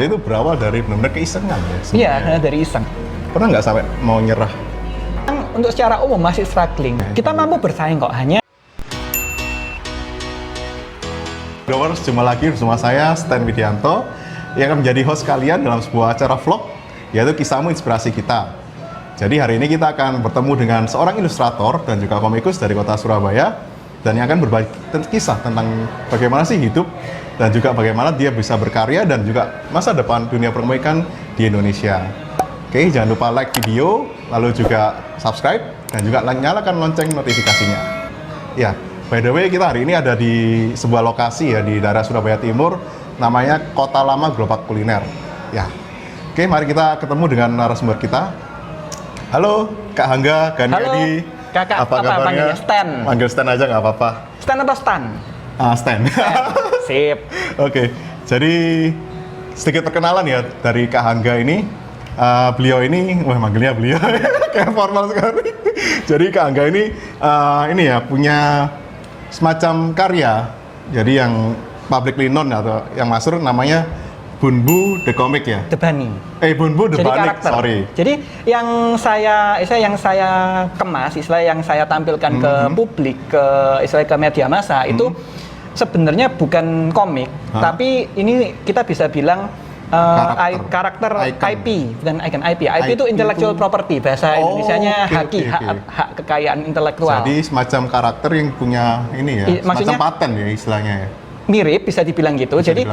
Jadi itu berawal dari benar-benar keisengan ya? Iya, dari iseng. Pernah nggak sampai mau nyerah? Untuk secara umum masih struggling. Kita mampu bersaing kok, hanya Growers, jumpa lagi bersama saya Stan Widianto yang akan menjadi host kalian dalam sebuah acara vlog, yaitu Kisahmu Inspirasi Kita. Jadi hari ini kita akan bertemu dengan seorang ilustrator dan juga komikus dari kota Surabaya, dan yang akan berbagi kisah tentang bagaimana sih hidup dan juga bagaimana dia bisa berkarya dan juga masa depan dunia perkomikan di Indonesia. Oke, jangan lupa like video, lalu juga subscribe dan juga nyalakan lonceng notifikasinya. Ya, by the way, kita hari ini ada di sebuah lokasi ya di daerah Surabaya Timur, namanya Kota Lama Gerobak Kuliner. Ya, oke, mari kita ketemu dengan narasumber kita. Halo, Kak Hangga, Ganiadi. Kakak, apa kabarnya? Panggilnya Stan. Panggil Stan aja nggak apa-apa. Stan atau Stan? Stan. Sip. Oke, jadi sedikit perkenalan ya dari Kak Hangga ini. Beliau ini, manggilnya beliau kayak formal sekali. Jadi Kak Hangga ini ya punya semacam karya. Jadi yang publicly known atau yang masyhur namanya Bunbu The Comic ya. The Bunny. Bunbu The Bunny. Sorry. Jadi yang saya kemas, yang saya tampilkan ke publik, ke media massa itu sebenarnya bukan komik, tapi ini kita bisa bilang karakter IP, bukan icon IP. IP itu intellectual property, bahasa Indonesianya hak kekayaan intelektual. Jadi semacam karakter yang punya ini ya, semacam paten ya istilahnya ya. Mirip, bisa dibilang gitu. Bisa jadi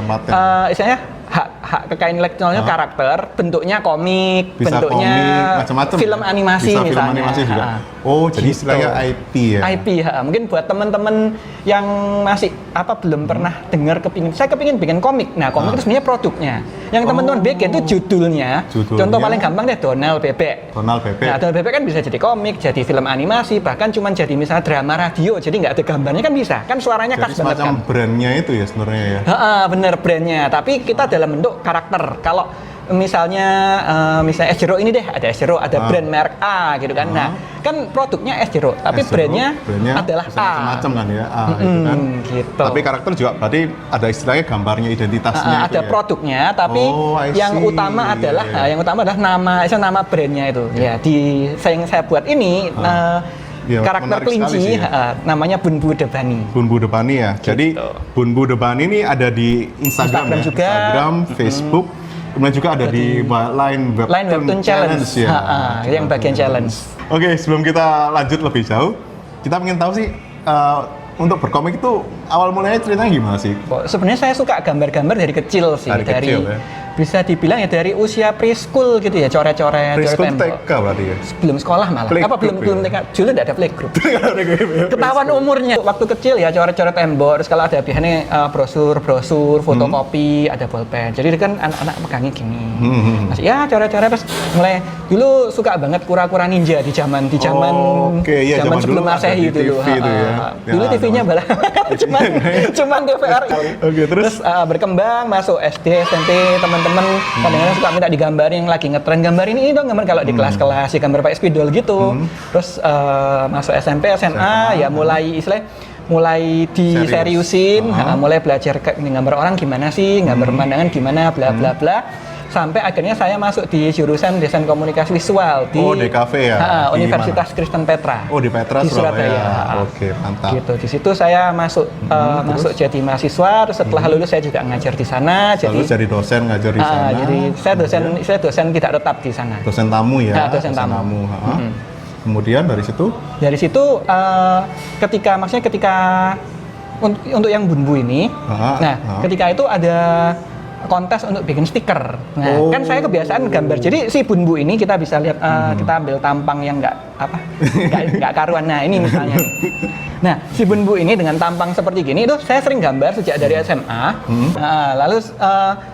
istilahnya hak kekayaan intelektualnya karakter, bentuknya komik, bisa bentuknya macam-macam film animasi bisa misalnya. Film animasi juga. Jadi gitu. istilahnya IP ya. IP, mungkin buat teman-teman yang masih belum pernah dengar saya kepingin bikin komik. Nah, komik itu sebenarnya produknya. Yang teman-teman bikin itu judulnya. Contoh paling gampang deh, Donald Bebek. Donald Bebek. Nah, Donald Bebek kan bisa jadi komik, jadi film animasi, bahkan cuma jadi misalnya drama radio, jadi nggak ada gambarnya kan bisa. Kan suaranya jadi khas banget kan. semacam brandnya itu ya sebenarnya ya. Bener, brandnya. Tapi kita dalam bentuk karakter. Kalau misalnya es jeruk ini deh, ada es jeruk, ada brand merek A gitu kan. Nah, kan produknya es jeruk, tapi brandnya adalah A. Macam-macam kan ya, A gitu kan. Gitu. Tapi karakter juga berarti ada istilahnya gambarnya, identitasnya. Ada ya? Produknya, tapi yang utama adalah nama brandnya itu. Ya, saya buat ini. Karakter kelinci ya. Namanya Bunbu The Bunny. Bunbu The Bunny ya. Gitu. Jadi Bunbu The Bunny ini ada di Instagram ya? juga. Instagram, Facebook, kemudian juga ada di Line Webtoon Challenge ya. Yang bagian challenge. Oke, sebelum kita lanjut lebih jauh, kita ingin tahu sih untuk berkomik itu awal mulanya ceritanya gimana sih? Sebenarnya saya suka gambar-gambar dari kecil sih, dari kecil, ya? Bisa dibilang ya dari usia preschool gitu ya, coret-coret. Preschool TK berarti ya? Belum sekolah malah. Belum TK? Dulu nggak ada playgroup. Ketahuan umurnya. Waktu kecil ya coret-coret tembok, terus kalau ada biasanya brosur, fotokopi, ada bolpen. Jadi kan anak-anak pegangnya gini. Masih ya coret-coret, terus mulai dulu suka banget kura-kura ninja di zaman zaman sebelum Masehi dulu. Dulu TV-nya balah cuman TVRI. Terus berkembang masuk SD, SMP, teman-teman kadang-kadang suka minta digambarin yang lagi ngetren, gambar ini dong, gambar kalau di kelas-kelas ya gambar pakai spidol gitu. Terus masuk SMP, SMA ya mulai diseriusin, mulai belajar gambar orang gimana sih, gambar pemandangan gimana, bla bla bla. Sampai akhirnya saya masuk di jurusan desain komunikasi visual di DKV ya. Universitas Kristen Petra. Di Petra di Surabaya. Oke, mantap. Gitu. Di situ saya masuk jadi mahasiswa, terus setelah lulus saya juga ngajar di sana. Lalu jadi dosen ngajar di sana. Jadi saya dosen tidak tetap di sana. Dosen tamu ya. Dosen tamu. Kemudian dari situ? Dari situ ketika untuk yang Bunbu ini, ketika itu ada kontes untuk bikin stiker. Nah, kan saya kebiasaan gambar. Jadi si Bunbu ini kita bisa lihat, kita ambil tampang yang nggak karuan. Nah, ini misalnya. Nah, si Bunbu ini dengan tampang seperti gini itu saya sering gambar sejak dari SMA. Lalu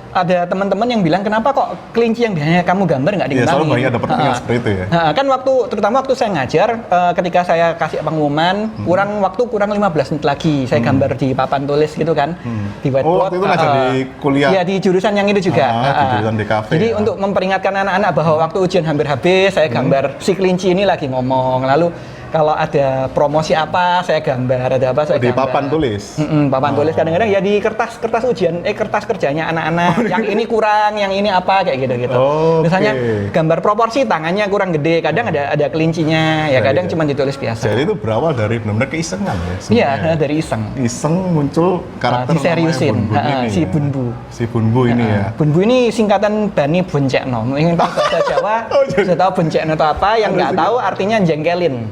ada teman-teman yang bilang, kenapa kok kelinci yang biasanya kamu gambar nggak dikembangin? Soalnya banyak ada pertanyaan seperti itu ya. Kan terutama waktu saya ngajar, ketika saya kasih pengumuman, kurang 15 menit lagi, saya gambar di papan tulis gitu kan, di whiteboard. Waktu itu ngajar di kuliah? Iya, di jurusan yang itu juga. Di jurusan DKV. Jadi untuk memperingatkan anak-anak bahwa waktu ujian hampir habis, saya gambar si kelinci ini lagi ngomong, lalu kalau ada promosi apa saya gambar, ada apa saya di gambar. papan tulis. Papan tulis kadang-kadang ya di kertas ujian, kertas kerjanya anak-anak. Yang ini kurang, yang ini apa kayak gitu-gitu. Misalnya gambar proporsi tangannya kurang gede, kadang ada kelincinya, ya kadang cuma ditulis biasa. Jadi itu berawal dari benar-benar keisengan ya? Iya, dari iseng. Iseng muncul karakter diseriusin, si Bunbu. Si Bunbu ini ya. Bunbu ini singkatan Bani Boncekno. Yang tahu bahasa Jawa, saya tahu Boncekno itu apa, yang nggak tahu artinya jengkelin.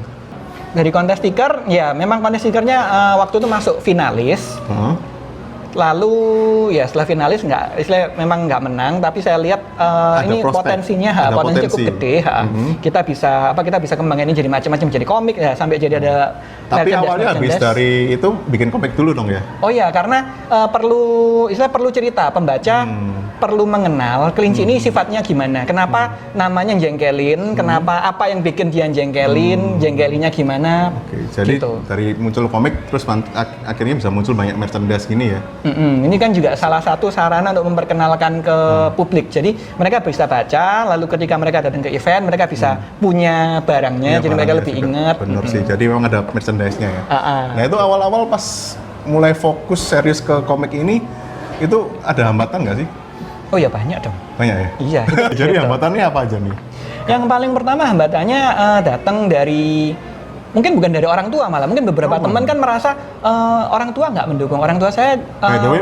Dari kontes stiker, ya memang kontes stikernya waktu itu masuk finalis. Lalu ya setelah finalis memang nggak menang, tapi saya lihat ini potensinya potensi cukup gede. Kita bisa kembangin ini jadi macam-macam, jadi komik ya, sampai jadi ada. Tapi awalnya habis dari itu bikin komik dulu dong ya? Oh ya, karena perlu cerita, pembaca perlu mengenal kelinci ini sifatnya gimana, kenapa namanya jengkelin, kenapa, apa yang bikin dia jengkelin, jengkelinnya gimana. Oke, jadi gitu. Dari muncul komik terus akhirnya bisa muncul banyak merchandise gini ya? Ini kan juga salah satu sarana untuk memperkenalkan ke publik. Jadi mereka bisa baca, lalu ketika mereka datang ke event, mereka bisa punya barangnya, jadi mereka lebih ingat. Bener sih, jadi memang ada merchandise-nya ya. Nah itu awal-awal pas mulai fokus serius ke komik ini, itu ada hambatan nggak sih? Oh ya banyak dong. Banyak ya? Iya. Jadi hambatannya apa aja nih? Yang paling pertama hambatannya datang dari, mungkin bukan dari orang tua, malah mungkin beberapa teman kan merasa orang tua nggak mendukung. Orang tua saya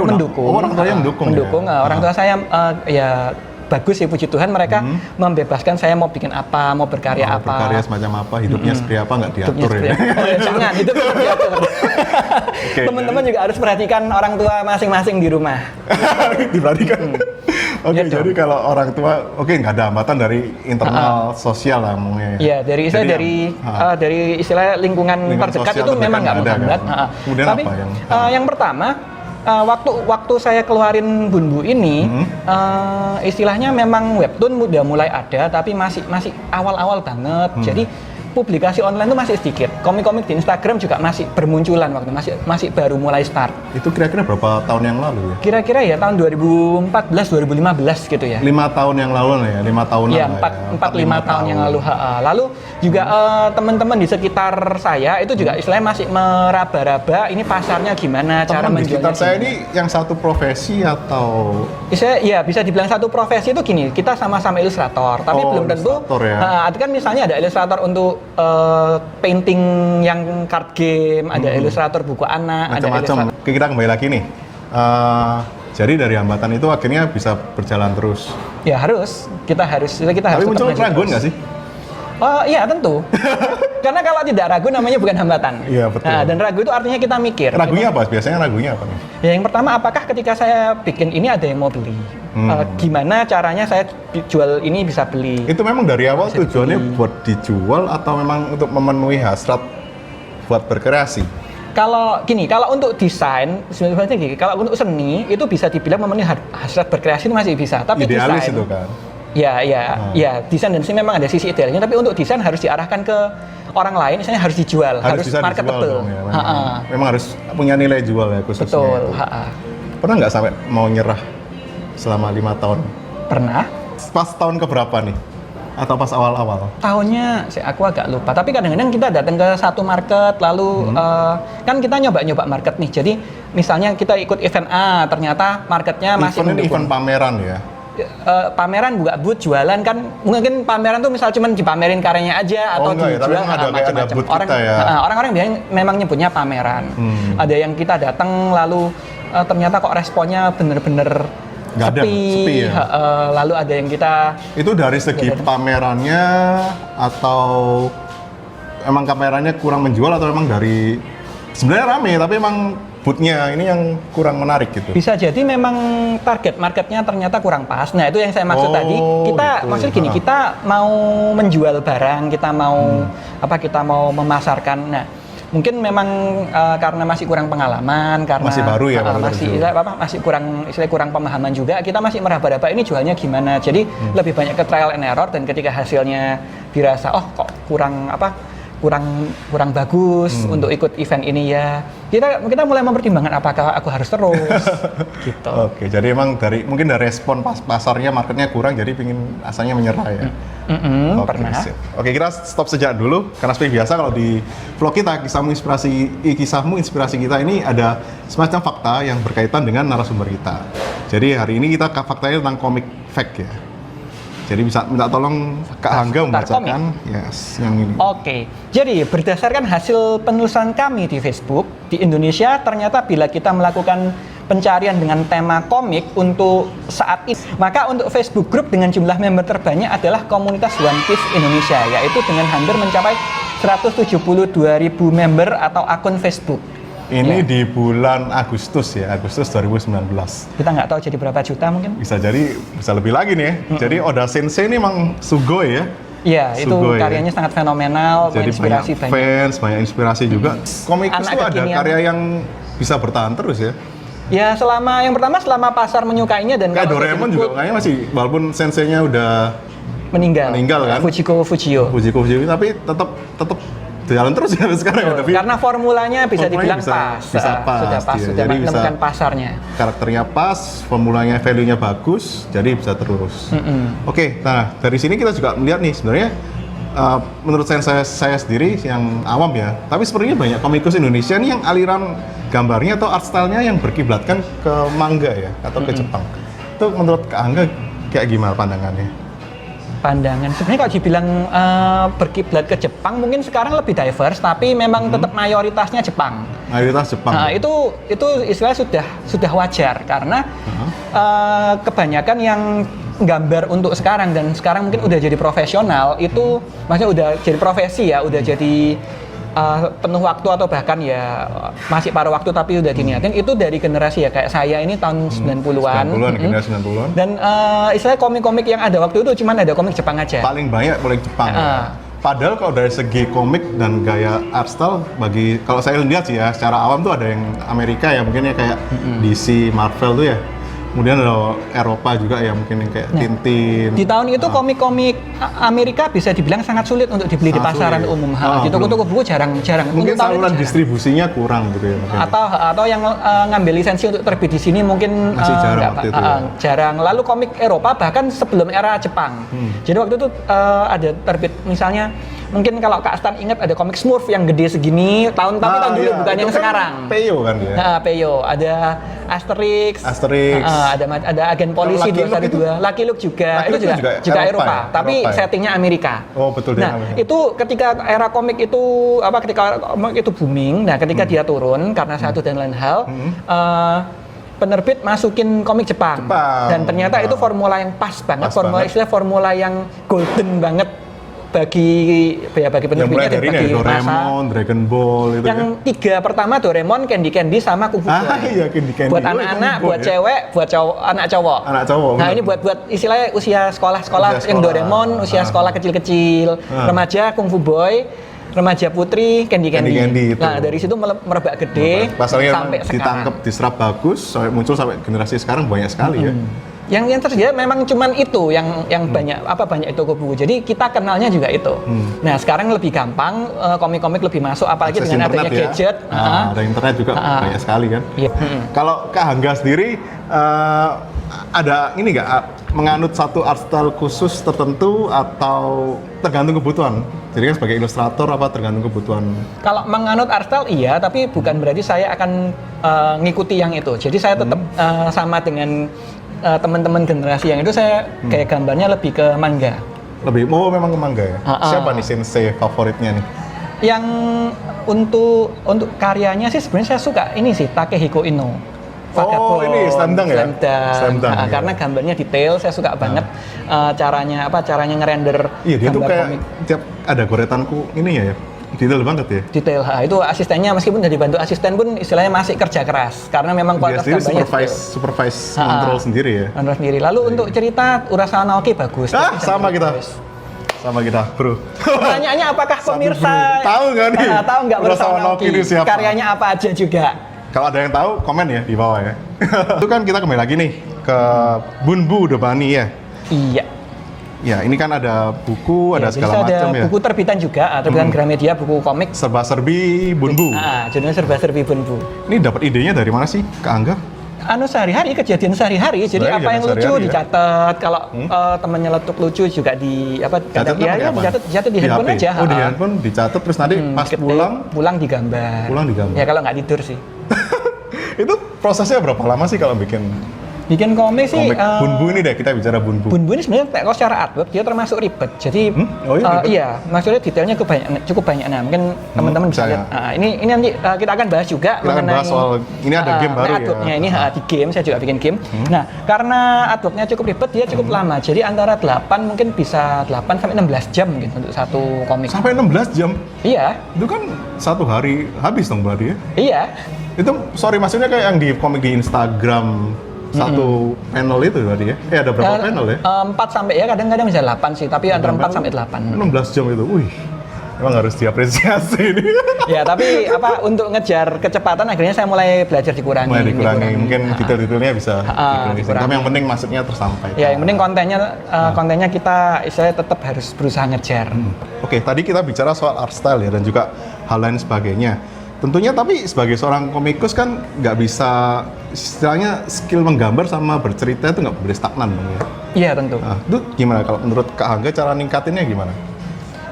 mendukung. Orang tua yang mendukung. Ya? Orang tua saya ya bagus sih, puji Tuhan mereka membebaskan saya mau bikin apa, mau berkarya apa. Berkarya semacam apa, hidupnya seperti apa nggak diatur ya? Jangan, hidup nggak diatur. Teman-teman juga harus perhatikan orang tua masing-masing di rumah. Diperhatikan. Oke, jadi kalau orang tua, nggak ada hambatan dari internal sosial lah ngomongnya. Iya, dari istilah lingkungan terdekat itu memang nggak menghambat. Kemudian tapi apa yang pertama, waktu saya keluarin Bunbu ini, istilahnya memang webtoon udah mulai ada, tapi masih awal-awal banget. Jadi publikasi online itu masih sedikit. Komik-komik di Instagram juga masih bermunculan masih baru mulai start. Itu kira-kira berapa tahun yang lalu ya? Kira-kira ya tahun 2014, 2015 gitu ya. 5 tahun yang lalu ya, 5 tahunan ya, lah ya. 4-5 tahun yang lalu. Lalu juga teman-teman di sekitar saya itu juga istilahnya masih meraba-raba ini pasarnya gimana, cara menjualnya. Di sekitar saya ini yang satu profesi atau? Ya bisa dibilang satu profesi itu gini, kita sama-sama ilustrator, tapi belum tentu. Ya. Kan misalnya ada ilustrator untuk painting yang card game, ada ilustrator buku anak, macam-macam. Oke, kita kembali lagi nih. Jadi dari hambatan itu akhirnya bisa berjalan terus. Ya harus, kita harus. Tapi muncul keraguan nggak sih? Oh iya tentu. Karena kalau tidak ragu namanya bukan hambatan. Iya betul. Nah, dan ragu itu artinya kita mikir. Ragunya apa? Biasanya ragunya apa nih? Ya, yang pertama, apakah ketika saya bikin ini ada yang mau beli? Gimana caranya saya jual ini bisa beli? Itu memang dari awal tujuannya buat dijual atau memang untuk memenuhi hasrat buat berkreasi? Kalau untuk desain, sebenarnya gini, kalau untuk seni itu bisa dibilang memenuhi hasrat berkreasi itu masih bisa. Tapi idealis desain, itu kan? Ya, desain dan seni memang ada sisi idealnya, tapi untuk desain harus diarahkan ke orang lain, misalnya harus dijual, harus marketable. Dong, ya. Memang harus punya nilai jual ya khususnya. Betul. Pernah nggak sampai mau nyerah selama 5 tahun? Pernah. Pas tahun keberapa nih? Atau pas awal-awal? Tahunnya aku agak lupa, tapi kadang-kadang kita datang ke satu market, lalu kan kita nyoba-nyoba market nih. Jadi misalnya kita ikut event A, ternyata marketnya masih event pameran ya? Pameran buka booth jualan kan, mungkin pameran tuh misal cuman dipamerin karyanya aja atau dijual macam-macam. Orang-orang biasanya memang nyebutnya pameran. Ada yang kita datang lalu ternyata kok responnya bener-bener sepi ya? Lalu ada yang kita itu dari segi pamerannya atau emang pamerannya kurang menjual atau memang dari sebenarnya rame tapi emang booth-nya ini yang kurang menarik gitu. Bisa jadi memang target marketnya ternyata kurang pas. Nah, itu yang saya maksud tadi. Kita gitu. Maksudnya gini, kita mau menjual barang, kita mau kita mau memasarkan. Nah, mungkin memang karena masih kurang pengalaman, karena masih baru ya, masih kurang pemahaman juga. Kita masih meraba-raba ini jualnya gimana. Jadi lebih banyak ke trial and error, dan ketika hasilnya dirasa kok kurang kurang bagus untuk ikut event ini ya. Kita mulai mempertimbangkan apakah aku harus terus gitu. Oke, jadi emang mungkin dari respon pasarnya, marketnya kurang, jadi pingin asalnya menyerah ya. Oke, Pernah. sip. Oke, kita stop sejak dulu karena seperti biasa kalau di vlog kita kisahmu inspirasi kita ini ada semacam fakta yang berkaitan dengan narasumber kita. Jadi hari ini kita faktanya tentang komik fact ya. Jadi bisa minta tolong Kak Angga membacakan yang ini. Oke, jadi berdasarkan hasil penulisan kami di Facebook, di Indonesia ternyata bila kita melakukan pencarian dengan tema komik untuk saat ini, maka untuk Facebook group dengan jumlah member terbanyak adalah komunitas One Piece Indonesia, yaitu dengan hampir mencapai 172.000 member atau akun Facebook. Ini di bulan Agustus 2019. Kita nggak tahu jadi berapa juta mungkin? Bisa lebih lagi nih ya. Jadi Oda Sensei ini emang sugoi ya. Iya, itu Sugoi, karyanya sangat fenomenal, Jadi menginspirasi banyak fans, banyak inspirasi juga. Komikus itu ada kekinian. karya yang bisa bertahan terus ya. Ya, selama pasar menyukainya dan Kayak kalau Doraemon Facebook juga kayaknya masih, walaupun senseinya udah meninggal kan? Fujiko Fujio. tapi tetap jalan terus ya sekarang. Tapi Karena formulanya bisa dibilang formulanya pas. bisa pas, Sudah pas, iya. sudah Jadi menemukan bisa- pasarnya. karakternya pas, formulanya value-nya bagus, jadi bisa terus. Oke, nah dari sini kita juga melihat nih sebenarnya menurut saya sendiri yang awam ya, tapi sebenarnya banyak komikus Indonesia nih yang aliran gambarnya atau art style-nya yang berkiblatkan ke manga ya atau ke Jepang. Itu menurut Kak Angga kayak gimana pandangannya? Pandangan sebenarnya kalau dibilang berkiblat ke Jepang mungkin sekarang lebih diverse, tapi memang tetap mayoritasnya Jepang. Mayoritas Jepang. Nah, itu istilahnya sudah wajar karena kebanyakan yang gambar untuk sekarang dan sekarang mungkin udah jadi profesional itu maksudnya udah jadi profesi ya, udah jadi penuh waktu atau bahkan ya masih paruh waktu tapi udah diniatin itu dari generasi ya kayak saya ini tahun 90-an. 90-an, generasi 90-an. Dan istilahnya komik-komik yang ada waktu itu cuman ada komik Jepang aja. Paling banyak Jepang. Ya. Padahal kalau dari segi komik dan gaya art style kalau saya lihat sih ya secara awam tuh ada yang Amerika ya mungkin ya kayak DC, Marvel tuh ya. Kemudian ada Eropa juga ya mungkin yang kayak Tintin. Di tahun itu komik-komik Amerika bisa dibilang sangat sulit untuk dibeli di pasaran umum. Di toko-toko buku jarang. Mungkin Untuk tahun itu saluran jarang. distribusinya kurang gitu ya. Mungkin. Atau yang ngambil lisensi untuk terbit di sini mungkin Masih jarang nggak, waktu itu ya. jarang. Lalu komik Eropa bahkan sebelum era Jepang. Jadi waktu itu ada terbit misalnya mungkin kalau Kak Stan ingat ada komik Smurf yang gede segini tahun dulu iya. bukan Itu yang kan sekarang. Peyo kan dia. Peyo, ada Asterix. Ada agen polisi Lucky Luke 212, Lucky Luke juga, Lucky itu Luke juga Eropa Eropa, ya? tapi Eropa ya? settingnya Amerika. Oh betul dia. Nah, itu ketika era komik itu ketika komik itu booming, nah ketika dia turun karena satu dan lain hal, penerbit masukin komik Jepang. Dan ternyata itu formula yang pas banget, formula yang golden banget bagi penerbitnya dan bagi Doraemon, Dragon Ball itu yang tiga pertama Doraemon, Candy sama Kung Fu Boy. Iya, Candy. Buat anak-anak, buat cewek, buat anak cowok. Anak cowok. Nah, ini buat istilahnya usia sekolah yang Doraemon, usia sekolah kecil-kecil, remaja Kung Fu Boy, remaja putri Candy. Itu. Nah, dari situ merebak gede Pasalnya sampai sekarang. ditangkap, diserap bagus, sampai muncul sampai generasi sekarang banyak sekali ya. Yang tersedia memang cuman itu yang banyak itu toko buku. Jadi kita kenalnya juga itu. Nah, sekarang lebih gampang komik-komik lebih masuk apalagi Akses dengan adanya internet ya. gadget. Ada internet juga banyak sekali kan. Iya. Kalau Kak Angga sendiri ada ini nggak menganut satu art style khusus tertentu atau tergantung kebutuhan? Jadi kan sebagai ilustrator apa tergantung kebutuhan? Kalau menganut art style iya, tapi bukan berarti saya akan ngikuti yang itu. Jadi saya tetap sama dengan teman-teman generasi yang itu, saya kayak gambarnya lebih ke manga. Memang ke manga ya? Siapa nih sensei favoritnya nih? Yang untuk karyanya sih sebenarnya saya suka ini sih Takehiko Ino. Vagabond, ini Slam Dunk ya? Slam Dunk, iya. Karena gambarnya detail, saya suka banget caranya ngerender Iya, dia tuh gambar kayak komik. tiap ada goretanku ini ya, detail banget ya. Detail, itu asistennya meskipun dari bantu asisten pun istilahnya masih kerja keras karena memang Dia kualitas sendiri gambarnya supervise control sendiri ya. Kontrol sendiri. Lalu untuk cerita Urasawa Naoki bagus. Sama kita. Sama kita, bro. Pertanyaannya apakah pemirsa tahu nggak nih? tahu nggak Urasawa Naoki ini siapa? karyanya apa aja juga? Kalau ada yang tahu, komen ya di bawah ya. Itu kan kita kembali lagi nih ke Bunbu Dobani ya. Iya. Ya, ini kan ada buku, ada Jadi segala ada macam ya. buku terbitan juga, terbitan Gramedia, buku komik. Serba-serbi Bunbu. Judulnya serba-serbi Bunbu. Ini dapat idenya dari mana sih, Kak Angga? Sehari-hari, kejadian sehari-hari. Jadi Sebenarnya apa yang kejadian lucu sehari-hari ya? dicatat. Kalau temannya letuk lucu juga di Catat pakai apa? dicatat di handphone HP? aja. Oh, di handphone dicatat terus nanti pas Ketik, pulang digambar. Pulang digambar. Ya kalau nggak tidur sih. itu prosesnya berapa lama sih kalau bikin Bikin komik sih. komik Bunbu ini deh, kita bicara Bunbu. Bunbu ini sebenarnya kalau secara artwork dia termasuk ribet. Jadi Oh iya, ribet? iya, maksudnya detailnya cukup banyak. Nah, mungkin teman-teman bisa saya. lihat. Ini nanti kita akan bahas juga Kita akan mengenai bahas soal ini ada game baru ya. artworknya ini di game, saya juga bikin game. Nah, karena artworknya cukup ribet, dia cukup lama. Jadi antara 8 mungkin bisa 8 sampai 16 jam mungkin untuk satu komik. Sampai 16 jam. Iya, Itu kan satu hari habis dong berarti ya. iya. Itu sorry maksudnya kayak yang di komik di Instagram satu panel itu berarti ya. Ada berapa panel ya? 4 sampai ya kadang-kadang bisa 8 sih, tapi antara 4 sampai 8. 16 jam itu. Wih. Emang harus diapresiasi ini. Ya, tapi untuk ngejar kecepatan akhirnya saya mulai belajar dikurangi. Mulai dikurangi. Mungkin detail-detailnya bisa dikurangi. dikurangi. Tapi yang penting maksudnya tersampaikan. Ya, yang penting kontennya kita istilahnya tetap harus berusaha ngejar. Oke, tadi kita bicara soal art style ya dan juga hal lain sebagainya. Tentunya tapi sebagai seorang komikus kan nggak bisa istilahnya skill menggambar sama bercerita itu nggak boleh stagnan dong ya. Iya, tentu. Nah, itu gimana kalau menurut Kak Angga cara ningkatinnya gimana?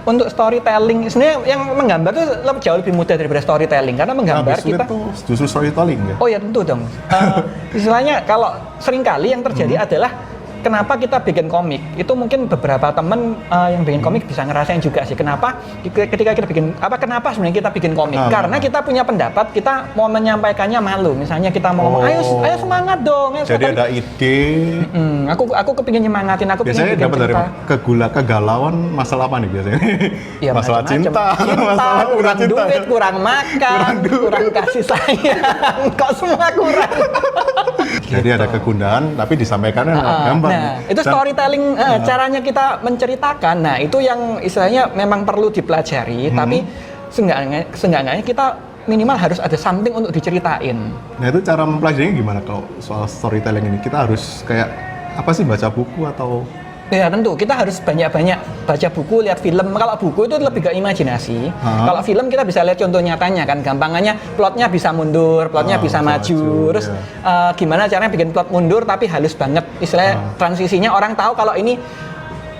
Untuk storytelling sebenarnya yang menggambar tuh jauh lebih mudah daripada storytelling karena menggambar Lebih sulit kita. tuh justru storytelling ya. Oh ya tentu dong. Istilahnya kalau seringkali yang terjadi adalah kenapa kita bikin komik itu mungkin beberapa temen yang bikin komik bisa ngerasain juga sih kenapa ketika kita bikin kenapa sebenarnya kita bikin komik karena kita punya pendapat, kita mau menyampaikannya malu, misalnya kita mau ngomong, ayo semangat dong, ayo Jadi ada ide. aku kepingin nyemangatin, aku Biasanya pengen bikin dapat dari cerita. kegalauan masalah apa nih biasanya? Ya, masalah macam-macam. cinta, masalah kurang cinta. duit, kurang makan, kurang kasih sayang, kok semua kurang. Jadi ada kegundahan tapi disampaikan dengan gambar. Nah, itu storytelling, caranya kita menceritakan. Nah, itu yang istilahnya memang perlu dipelajari, tapi seenggaknya kita minimal harus ada something untuk diceritain. Nah itu cara mempelajarinya gimana kalau soal storytelling ini? Kita harus kayak apa sih, baca buku atau? Ya tentu, kita harus banyak-banyak baca buku, lihat film. Kalau buku itu lebih ke imajinasi. Kalau film kita bisa lihat contoh nyatanya kan, gampangannya plotnya bisa mundur, plotnya bisa maju. Terus gimana caranya bikin plot mundur tapi halus banget. Istilahnya transisinya orang tahu kalau ini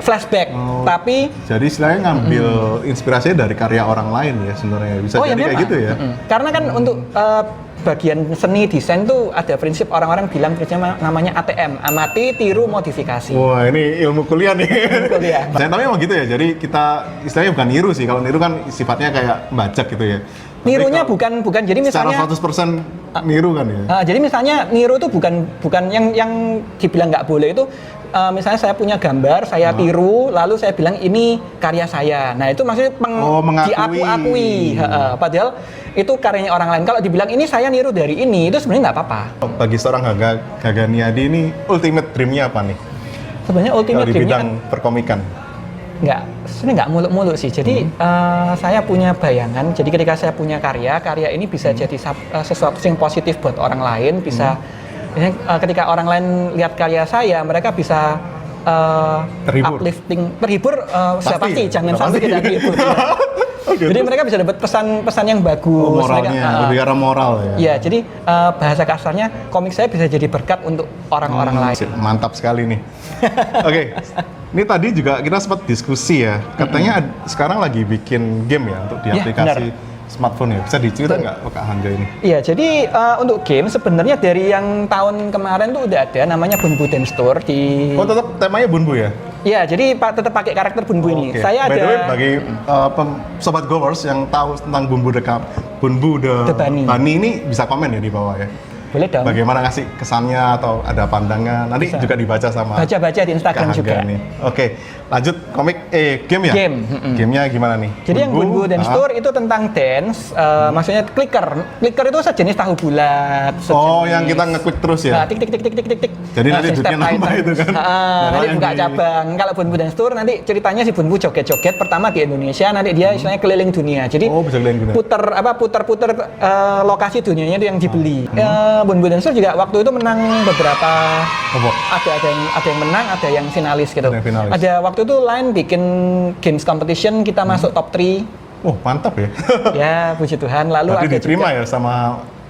flashback, tapi jadi istilahnya ngambil inspirasinya dari karya orang lain ya sebenarnya, bisa jadi kayak gitu ya. Karena kan untuk bagian seni desain tuh ada prinsip, orang-orang bilang prinsipnya namanya ATM, amati, tiru, modifikasi. Wah ini ilmu kuliah nih. Kuliah. Saya tahu emang gitu ya, jadi kita istilahnya bukan niru sih, kalau niru kan sifatnya kayak bajak gitu ya. Nirunya bukan jadi misalnya secara 100% niru kan ya. Jadi misalnya niru tuh bukan yang dibilang nggak boleh itu. Misalnya saya punya gambar, saya tiru, lalu saya bilang ini karya saya. Nah itu maksudnya diakui. Padahal itu karyanya orang lain. Kalau dibilang ini saya niru dari ini, itu sebenarnya nggak apa-apa. Bagi seorang Gaganiadi ini ultimate dream-nya apa nih? Sebenarnya ultimate di dream-nya bidang perkomikan. Sebenarnya nggak muluk-muluk sih. Jadi saya punya bayangan. Jadi ketika saya punya karya ini bisa jadi sesuatu yang positif buat orang lain, bisa ketika orang lain lihat karya saya, mereka bisa terhibur. Uplifting, terhibur. Pasti jangan sampai tidak terhibur. Okay, jadi mereka bisa dapat pesan-pesan yang bagus. Moralnya, lebih arah moral ya. Iya, jadi bahasa kasarnya komik saya bisa jadi berkat untuk orang-orang lain. Mantap sekali nih. Oke, ini tadi juga kita sempat diskusi ya. Katanya sekarang lagi bikin game ya untuk di aplikasi smartphone ya. Bisa diceritain nggak Kak Angga ini? Iya, jadi untuk game sebenarnya dari yang tahun kemarin tuh udah ada namanya Bunbu Dance Tour di. Oh tetap temanya Bunbu ya? Iya, jadi tetap pakai karakter Bunbu ini. Saya By the way, ada bagi sobat Goers yang tahu tentang Bunbu the Bunny ini bisa komen ya di bawah ya. Boleh dong. Bagaimana ngasih kesannya atau ada pandangan nanti bisa juga dibaca sama baca di Instagram juga nih. Oke, lanjut game ya? Gamenya gimana nih? Jadi yang Bunbu Dance Tour itu tentang dance, maksudnya clicker itu sejenis tahu bulat. Oh, yang kita ngeklik terus ya? Nah, tik. Jadi nanti duitnya nambah itu kan? Nanti buka cabang. Kalau Bunbu Dance Tour nanti ceritanya si Bunbu joget-joget pertama di Indonesia, nanti dia istilahnya keliling dunia. Jadi bisa keliling dunia. puter lokasi dunianya itu yang dibeli. Bun Dinosaur juga waktu itu menang beberapa. Apa? Ada yang menang, ada yang finalis gitu. Ada yang finalis. Ada waktu itu Line bikin games competition, kita masuk top 3. Oh, mantap ya. Ya, puji Tuhan. Lalu Berarti ada diterima juga, ya sama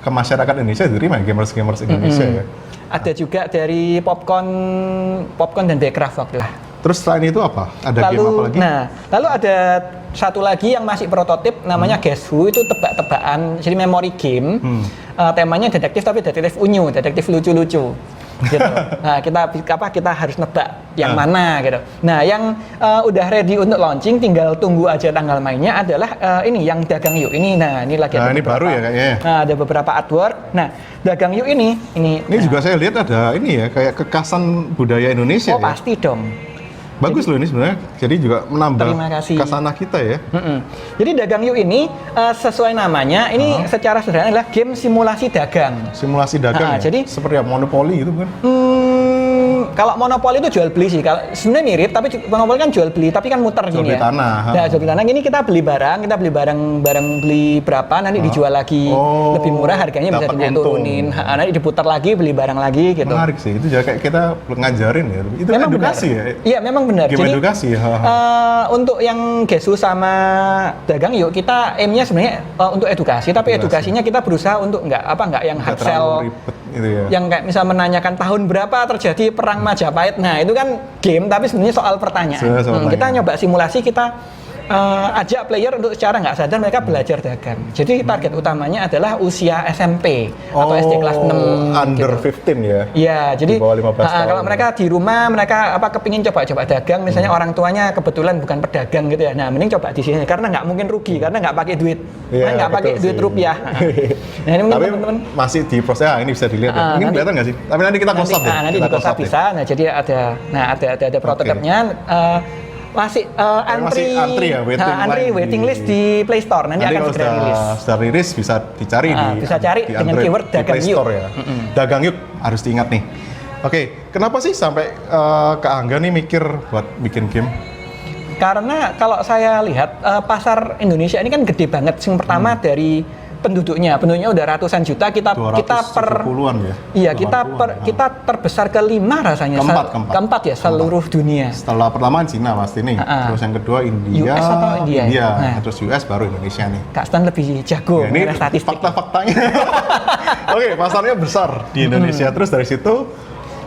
ke masyarakat Indonesia, diterima ya gamers-gamers Indonesia ya. ada juga dari Popcorn dan Backcraft waktu itu. Terus selain itu apa? Ada game apa lagi? Nah, lalu ada satu lagi yang masih prototip namanya Guess Who, itu tebak-tebakan, jadi memory game. Temanya detektif tapi detektif unyu, detektif lucu-lucu. Gitu. Nah, kita harus nebak yang mana gitu. Nah, yang udah ready untuk launching, tinggal tunggu aja tanggal mainnya adalah ini yang Dagang Yuk ini. Nah, ini lagi ada ini baru ya kayaknya. Nah, ada beberapa artwork. Nah, Dagang Yuk ini juga saya lihat ada ini ya, kayak kekasan budaya Indonesia oh, ya. pasti dong. Bagus loh ini sebenarnya, jadi juga menambah Terima kasih. kasana kita ya. Jadi Dagang Yuk ini sesuai namanya, ini secara sederhana adalah game simulasi dagang. Simulasi dagang ya? Jadi seperti monopoli gitu kan? Kalau monopoli itu jual beli sih. Kalau sebenarnya mirip, tapi monopoli kan jual beli, tapi kan muter Jual gini beli ya. tanah. Nah, jual beli tanah. Ini kita beli barang beli berapa, nanti dijual lagi lebih murah, harganya bisa dapat turunin. Nanti diputar lagi, beli barang lagi gitu. Menarik sih, itu juga kayak kita ngajarin ya. Itu Memang edukasi benar. ya. Iya, memang benar. Game Jadi edukasi ya. untuk yang Gesu sama Dagang Yuk, kita aimnya sebenarnya untuk edukasi, tapi edukasinya kita berusaha untuk nggak yang hard Nggak sell, terlalu ribet gitu ya. yang kayak misal menanyakan tahun berapa terjadi perang Majapahit. Nah, itu kan game, tapi sebenarnya soal pertanyaan. Soal Kita pertanyaan. nyoba simulasi, kita ajak player untuk secara nggak sadar mereka belajar dagang. Jadi target utamanya adalah usia SMP atau SD kelas 6. Under gitu. 15 ya? Iya, jadi Di bawah 15 tahun. kalau mereka di rumah, mereka kepingin coba-coba dagang, misalnya orang tuanya kebetulan bukan pedagang gitu ya. Nah, mending coba di sini karena nggak mungkin rugi, karena nggak pakai duit, Iya, nggak pakai betul duit sih. rupiah. Nah, ini mungkin Tapi teman-teman. masih di proses, ini bisa dilihat ya. Ini nanti- kelihatan nggak sih? Tapi nanti kita close up ya. Nanti Kita di close up close up ya. bisa. Nah, jadi ada prototipnya. Masih antri antri ya, waiting list di Play Store. Nanti akan kalau segera rilis. sudah rilis bisa dicari Bisa cari di dengan Android, keyword di Dagang Play Yuk. Store ya. Dagang Yuk harus diingat nih. Oke, kenapa sih sampai Kak Angga nih mikir buat bikin game? Karena kalau saya lihat pasar Indonesia ini kan gede banget. Yang pertama dari penduduknya udah ratusan juta. Kita per 270-an ya. Iya, 80-an. kita terbesar kelima rasanya. Keempat ya seluruh dunia. Setelah pertama Cina pasti nih. Terus yang kedua India. US atau India? Nah. Terus US baru Indonesia nih. Kak Stan lebih jago Ya, ini mengenai statistik. fakta-faktanya. Oke, pasarnya besar di Indonesia. Terus dari situ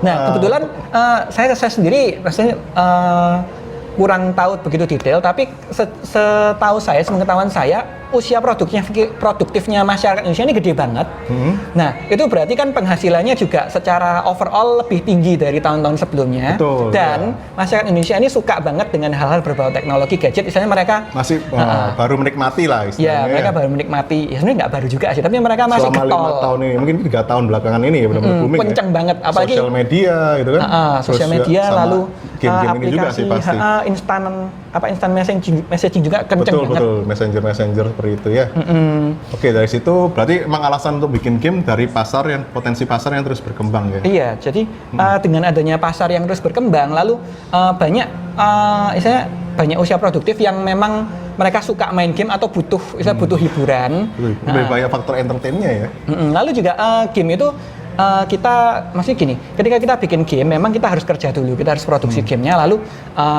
Nah, kebetulan saya sendiri rasanya kurang tahu begitu detail, tapi setahu saya, sepengetahuan saya, usia produktifnya masyarakat Indonesia ini gede banget. Nah, itu berarti kan penghasilannya juga secara overall lebih tinggi dari tahun-tahun sebelumnya. Betul, dan masyarakat Indonesia ini suka banget dengan hal-hal berbau teknologi, gadget. Misalnya mereka masih baru menikmati lah istilahnya. ya, mereka baru menikmati. Ya sebenarnya nggak baru juga sih, tapi mereka masih selama getol. 5 tahun ini, mungkin 3 tahun belakangan ini ya benar-benar booming kenceng ya. banget, apalagi sosial media gitu kan. Sosial media, sama lalu game-game ini juga sih pasti. instan messaging juga kenceng banget. Betul, messenger seperti itu ya. Oke, dari situ berarti emang alasan untuk bikin game dari pasar yang potensi pasar yang terus berkembang ya. Iya, jadi dengan adanya pasar yang terus berkembang, lalu banyak usia produktif yang memang mereka suka main game atau butuh hiburan. Lebih banyak faktor entertainnya ya. Lalu juga game itu maksudnya gini, ketika kita bikin game, memang kita harus kerja dulu, kita harus produksi gamenya, lalu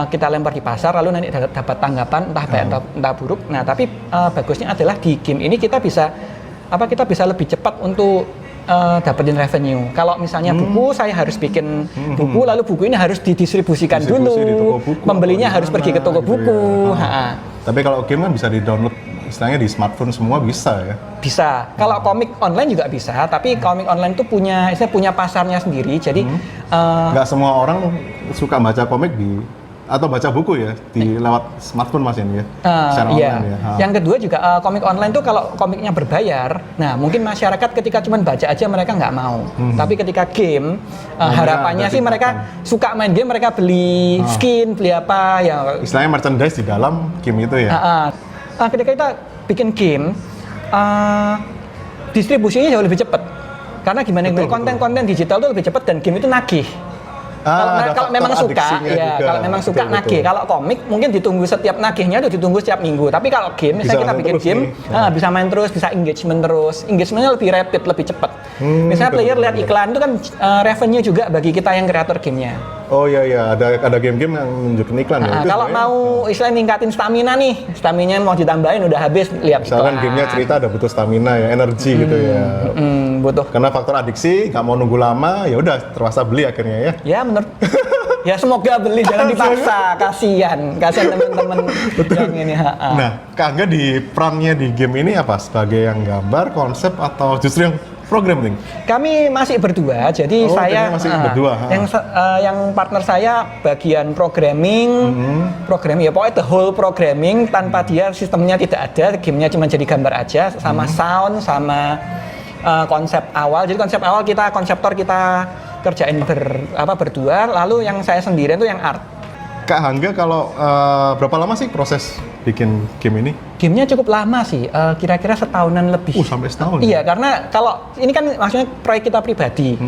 kita lempar di pasar, lalu nanti dapat tanggapan entah baik entah buruk. Nah, tapi bagusnya adalah di game ini kita bisa lebih cepat untuk dapetin revenue. Kalau misalnya buku, saya harus bikin buku, lalu buku ini harus didistribusikan Distribusi dulu, di toko buku, pembelinya atau harus di pergi ke mana toko gitu buku. ya. Tapi kalau game kan bisa di-download, istilahnya di smartphone semua bisa ya. Bisa. Kalau komik online juga bisa, tapi komik online itu punya pasarnya sendiri. Jadi nggak semua orang suka baca komik atau baca buku ya lewat smartphone Mas ini ya. Secara iya. online ya. Yang kedua juga komik online tuh kalau komiknya berbayar, nah mungkin masyarakat ketika cuma baca aja mereka nggak mau. Tapi ketika game, harapannya sih mereka suka main game, mereka beli skin, beli apa ya. Istilahnya merchandise di dalam game itu ya. Ketika kita bikin game, distribusinya jauh lebih cepat. Karena gimana, konten-konten digital itu lebih cepat dan game itu nagih. Kalau memang suka, ya kalau memang suka nagih. Kalau komik mungkin ditunggu setiap nagihnya itu ditunggu setiap minggu. Tapi kalau game, misalnya kita bikin game, bisa main terus, bisa engagement terus. Engagementnya lebih rapid, lebih cepat. Misalnya player lihat iklan itu kan revenue juga bagi kita yang kreator gamenya. Oh iya, ada game-game yang nunjukin iklan ya. Kalau mau istilahnya ningkatin stamina nih, stamina mau ditambahin udah habis lihat misalkan gamenya cerita ada butuh stamina ya, energi gitu ya. Butuh. Karena faktor adiksi, nggak mau nunggu lama, ya udah terpaksa beli akhirnya ya. Ya menurut. Ya semoga beli, jangan dipaksa, kasihan teman-teman yang ini. Nah, Kak Angga di perannya di game ini apa? Sebagai yang gambar, konsep, atau justru yang programming? Kami masih berdua, jadi saya masih berdua. Yang partner saya bagian programming ya pokoknya the whole programming, tanpa dia sistemnya tidak ada, gamenya cuma jadi gambar aja, sama sound, sama konsep awal. Jadi konsep awal konseptor kita kerjain berdua, lalu yang saya sendirian itu yang art. Kak Angga kalau berapa lama sih proses bikin game ini? Gamenya cukup lama sih, kira-kira setahunan lebih. Sampai setahun? Iya, karena kalau ini kan maksudnya proyek kita pribadi,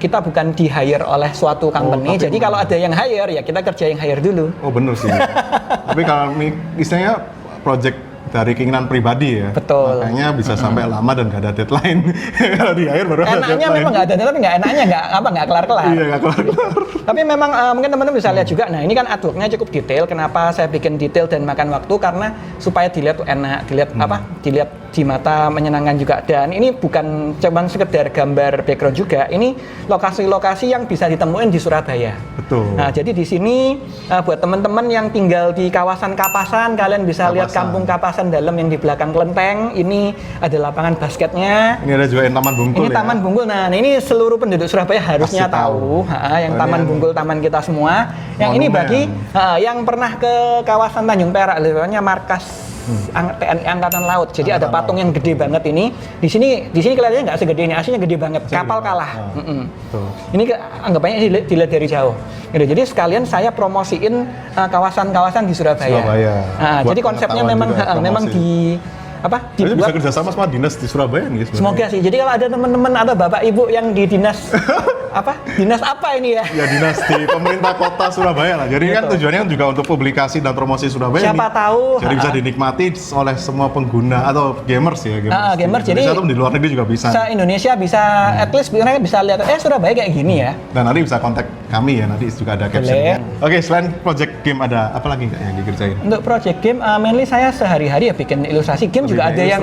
kita bukan di hire oleh suatu company, jadi kalau ada yang hire ya kita kerja yang hire dulu. Oh bener sih. Tapi kalau istilahnya project dari keinginan pribadi ya. Betul. Makanya bisa sampai lama dan nggak ada deadline. Kalau di akhir baru ada deadline. Enaknya memang nggak ada deadline, tapi enaknya nggak kelar-kelar. Iya, nggak kelar-kelar. Tapi memang mungkin teman-teman bisa lihat juga. Nah, ini kan artworknya cukup detail. Kenapa saya bikin detail dan makan waktu? Karena supaya dilihat tuh enak, dilihat di mata, menyenangkan juga. Dan ini bukan cuma sekedar gambar background juga. Ini lokasi-lokasi yang bisa ditemuin di Surabaya. Betul. Nah, jadi di sini buat teman-teman yang tinggal di kawasan Kapasan, kalian bisa lihat kampung Kapasan dalam yang di belakang kelenteng. Ini ada lapangan basketnya. Ini ada juga yang Taman Bungkul. Ini Taman Bungkul. Nah, ini seluruh penduduk Surabaya harusnya tahu. Yang Taman Bungkul, taman kita semua. Yang ini bagi yang pernah ke kawasan Tanjung Perak, namanya markas TNI Angkatan Laut. Jadi ada patung yang gede banget ini. Di sini kelihatannya nggak segede ini, aslinya gede banget. Kapal kalah. Ini anggapannya dilihat dari jauh. Gitu. Jadi sekalian saya promosiin kawasan-kawasan di Surabaya. Jadi konsepnya memang dibuat bisa kerjasama sama dinas di Surabaya nih sebenarnya. Semoga sih. Jadi kalau ada teman-teman atau bapak ibu yang di dinas dinas apa ini ya? Ya dinas di pemerintah kota Surabaya lah. Jadi kan tujuannya juga untuk publikasi dan promosi Surabaya. Siapa tahu. Jadi bisa dinikmati oleh semua pengguna atau gamers ya. Gamers. Jadi di luar negeri juga bisa. Indonesia bisa, at least mereka bisa lihat. Surabaya kayak gini ya. Dan nanti bisa kontak kami ya. Nanti juga ada captionnya. Oke, selain project game ada apa lagi nggak yang dikerjain? Untuk project game, mainly saya sehari-hari ya bikin ilustrasi. Game juga ada yang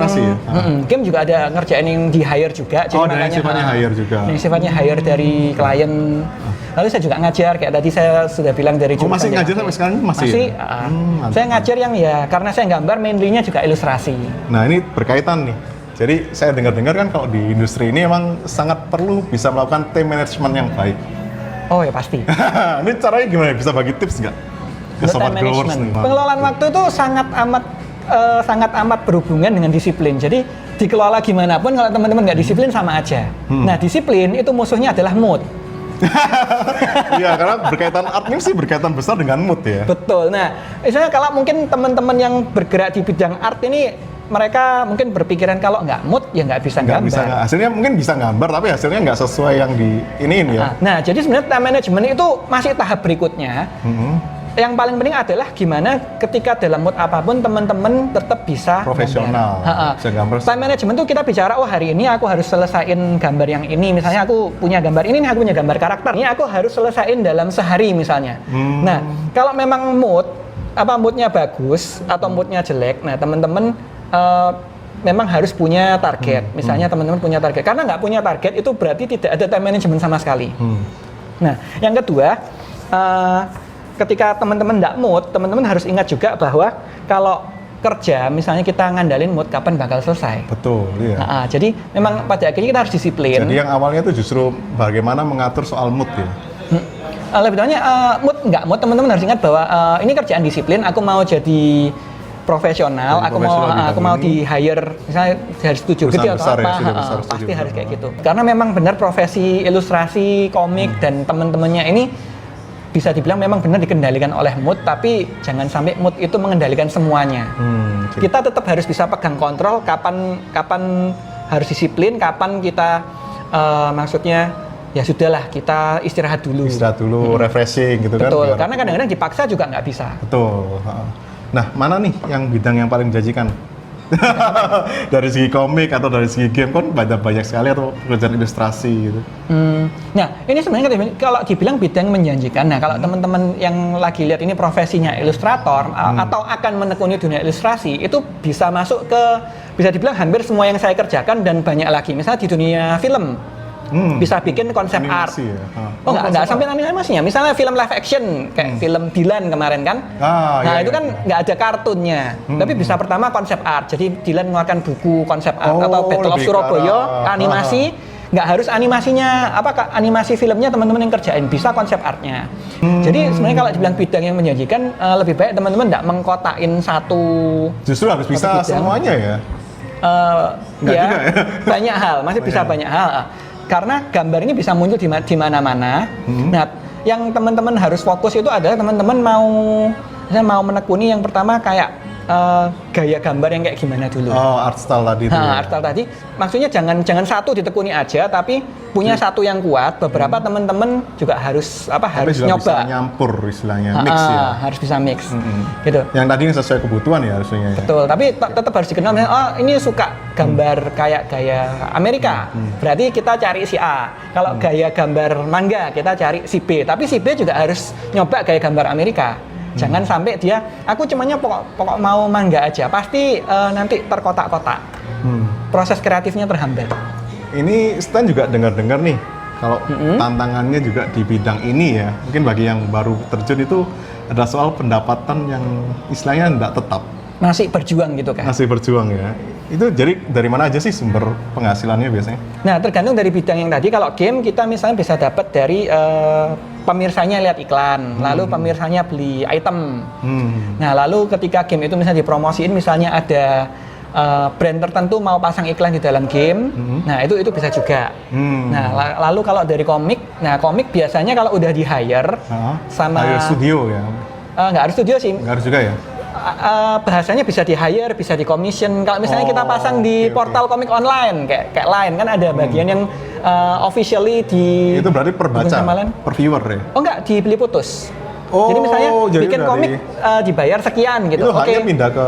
game juga ada ngerjain yang di hire juga. Jadi ada yang sifatnya hire juga. Yang sifatnya hire dari klien. Lalu saya juga ngajar, kayak tadi saya sudah bilang dari Jumat. Masih ngajar sampai sekarang masih? Saya ngajar yang karena saya gambar, mainly-nya juga ilustrasi. Nah ini berkaitan nih. Jadi saya dengar-dengar kan kalau di industri ini emang sangat perlu bisa melakukan time management yang baik. Oh ya pasti. Ini caranya gimana? Bisa bagi tips nggak? Ke sobat growers nih. Pengelolaan waktu itu sangat amat berhubungan dengan disiplin. Jadi dikelola gimana pun kalau teman-teman nggak disiplin sama aja. Nah disiplin itu musuhnya adalah mood. Iya, karena berkaitan art ini sih berkaitan besar dengan mood ya. Betul. Nah, misalnya kalau mungkin teman-teman yang bergerak di bidang art ini, mereka mungkin berpikiran kalau nggak mood ya nggak bisa gambar. Hasilnya mungkin bisa gambar, tapi hasilnya nggak sesuai yang di ini ya. Nah, jadi sebenarnya time management itu masih tahap berikutnya. Yang paling penting adalah gimana ketika dalam mood apapun teman-teman tetap bisa profesional. Bisa gambar. Time management itu kita bicara, hari ini aku harus selesaiin gambar yang ini. Misalnya aku punya gambar ini nih, aku punya gambar karakter. Ini aku harus selesaiin dalam sehari misalnya. Nah, kalau memang moodnya bagus atau moodnya jelek, nah teman-teman memang harus punya target. Misalnya teman-teman punya target. Karena nggak punya target itu berarti tidak ada time management sama sekali. Nah, yang kedua, ketika teman-teman nggak mood, teman-teman harus ingat juga bahwa kalau kerja, misalnya kita ngandalin mood, kapan bakal selesai. Betul, iya. Jadi memang pada akhirnya kita harus disiplin. Jadi yang awalnya itu justru bagaimana mengatur soal mood ya? Lebih tepatnya mood, teman-teman harus ingat bahwa ini kerjaan disiplin, aku mau jadi profesional, aku mau di hire, misalnya dari studio gede atau apa, pasti harus kayak gitu. Karena memang benar profesi ilustrasi, komik, dan teman-temannya ini bisa dibilang memang benar dikendalikan oleh mood, tapi jangan sampai mood itu mengendalikan semuanya. Kita tetap harus bisa pegang kontrol kapan harus disiplin, kapan kita maksudnya ya sudahlah kita istirahat dulu. Refreshing gitu kan. Betul, karena kadang-kadang dipaksa juga nggak bisa. Betul. Nah, mana nih yang bidang yang paling menjanjikan? Dari segi komik atau dari segi game kan banyak sekali atau pekerjaan ilustrasi gitu. Nah, ini sebenarnya kalau dibilang bidang menjanjikan. Nah, kalau teman-teman yang lagi lihat ini profesinya ilustrator atau akan menekuni dunia ilustrasi, itu bisa masuk ke, bisa dibilang hampir semua yang saya kerjakan dan banyak lagi. Misalnya di dunia film. Bisa bikin konsep art. Ya? Oh, nggak sampai animasinya. Misalnya film live action kayak film Dylan kemarin kan. Itu kan nggak ada kartunnya. Tapi bisa pertama konsep art. Jadi Dylan mengeluarkan buku konsep art atau Battle of Surabaya animasi. Nggak harus animasinya animasi filmnya teman-teman yang kerjain, bisa konsep artnya. Jadi sebenarnya kalau dibilang bidang yang menjanjikan, lebih baik teman-teman nggak mengkotakin satu. Justru harus bisa semuanya ya. Ya, juga ya? Banyak hal, masih bisa banyak hal. Karena gambar ini bisa muncul di mana-mana. Nah, yang teman-teman harus fokus itu adalah teman-teman mau menekuni yang pertama kayak gaya gambar yang kayak gimana dulu. Art style tadi. Art style tadi. Maksudnya jangan satu ditekuni aja, tapi punya satu yang kuat. Beberapa teman-teman juga harus nyoba. Bisa nyampur istilahnya, mix ya. Harus bisa mix. Gitu. Yang tadi sesuai kebutuhan ya harusnya. Betul, tapi tetap harus dikenal. Ini suka gambar kayak gaya Amerika. Berarti kita cari si A. Kalau gaya gambar manga, kita cari si B. Tapi si B juga harus nyoba gaya gambar Amerika. Jangan sampai dia, aku cumanya pokok mau manga aja, pasti nanti terkotak-kotak. Proses kreatifnya terhambat. Ini Stan juga dengar-dengar nih, kalau tantangannya juga di bidang ini ya, mungkin bagi yang baru terjun itu ada soal pendapatan yang istilahnya tidak tetap. Masih berjuang gitu kan? Masih berjuang ya. Itu jadi dari mana aja sih sumber penghasilannya biasanya? Nah, tergantung dari bidang yang tadi. Kalau game kita misalnya bisa dapat dari pemirsanya lihat iklan, lalu pemirsanya beli item. Nah, lalu ketika game itu misalnya dipromosiin, misalnya ada brand tertentu mau pasang iklan di dalam game, nah itu bisa juga. Nah, lalu kalau dari komik, komik biasanya kalau udah di hire sama hire studio ya? Nggak harus studio sih. Nggak harus juga ya? Bahasanya bisa di hire, bisa di commission. Kalau misalnya kita pasang di portal komik online kayak Line kan ada bagian yang officially di. Itu berarti per baca, per viewer ya? Oh enggak, dibeli putus. Jadi misalnya bikin komik dibayar sekian gitu. Itu haknya pindah ke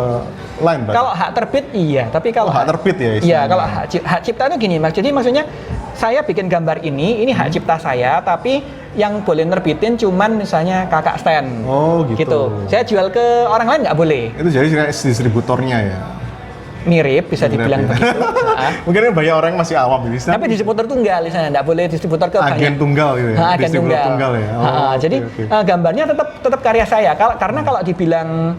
Line berarti? Kalau hak terbit iya, tapi kalau hak terbit ya istilahnya. Iya, kalau hak cipta itu gini, Mas. Jadi maksudnya saya bikin gambar ini hak cipta saya, tapi yang boleh nerbitin cuman misalnya kakak Stan. Oh gitu. Saya jual ke orang lain nggak boleh. Itu jadi kayak distributornya ya? Mirip, bisa dibilang ya? begitu. Mungkin banyak orang masih awam ini. Tapi distributor tunggal di sana, nggak boleh distributor ke banyak. Agen tunggal gitu ya? Agen tunggal ya? Jadi gambarnya tetap karya saya. Karena kalau dibilang